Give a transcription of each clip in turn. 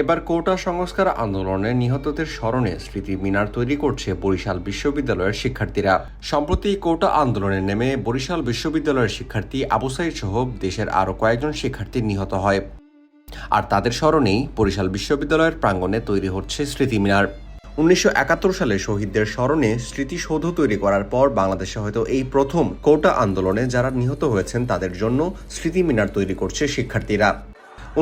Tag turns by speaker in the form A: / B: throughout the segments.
A: এবার কোটা সংস্কার আন্দোলনে নিহতদের স্মরণে স্মৃতি মিনার তৈরি করছে বরিশাল বিশ্ববিদ্যালয়ের শিক্ষার্থীরা। সম্প্রতি কোটা আন্দোলনে নেমে বরিশাল বিশ্ববিদ্যালয়ের শিক্ষার্থী আবু সাঈদ সহ দেশের আরও কয়েকজন শিক্ষার্থী নিহত হয়। আর তাদের স্মরণেই বরিশাল বিশ্ববিদ্যালয়ের প্রাঙ্গণে তৈরি হচ্ছে স্মৃতি মিনার। 1971 সালে শহীদদের স্মরণে স্মৃতিসৌধ তৈরি করার পর বাংলাদেশে হয়তো এই প্রথম কোটা আন্দোলনে যারা নিহত হয়েছেন তাদের জন্য স্মৃতি মিনার তৈরি করছে শিক্ষার্থীরা।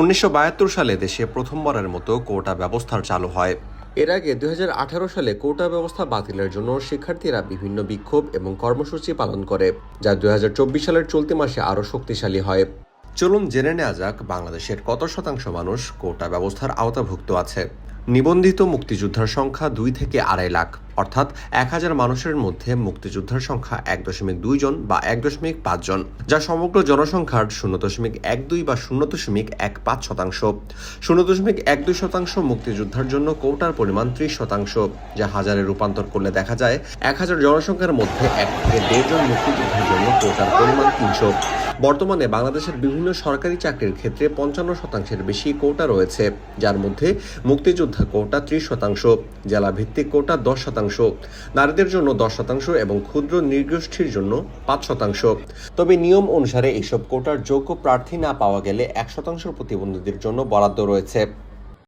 A: 1972 সালে দেশে প্রথমবারের মতো কোটা ব্যবস্থা চালু হয়। এর আগে 2018 সালে কোটা ব্যবস্থা বাতিলের জন্য শিক্ষার্থীরা বিভিন্ন বিক্ষোভ এবং কর্মসূচি পালন করে, যা 2024 সালের চলতি মাসে আরও শক্তিশালী হয়। চলুন জেনে নেওয়া যাক বাংলাদেশের কত শতাংশ মানুষ কোটা ব্যবস্থার আওতাভুক্ত আছে। নিবন্ধিত মুক্তিযোদ্ধার সংখ্যা 2 থেকে 2.5 লাখ, অর্থাৎ 1000 মানুষের মধ্যে মুক্তিযোদ্ধার সংখ্যা 1.2 জন বা 1.5 জন, যা সমগ্র জনসংখ্যার 0.12 বা 0.15%। 0.12% মুক্তিযোদ্ধার জন্য কোটার পরিমাণ 30%, যা হাজারে রূপান্তর করলে দেখা যায় 1000 জনসংখ্যার মধ্যে 1 থেকে 1.5 জন মুক্তিযোদ্ধার জন্য কোটার পরিমাণ 300। বর্তমানে বাংলাদেশের বিভিন্ন সরকারি চাকরির ক্ষেত্রে 55%-এর বেশি কোটা রয়েছে, যার মধ্যে মুক্তিযোদ্ধা কোটা 30%, জেলা ভিত্তিক কোটা 10%, নারীদের জন্য 10% এবং ক্ষুদ্র নৃগোষ্ঠীর জন্য 5%। তবে নিয়ম অনুসারে এইসব কোটার যোগ্য প্রার্থী না পাওয়া গেলে 1% প্রতিবন্ধীদের জন্য বরাদ্দ রয়েছে।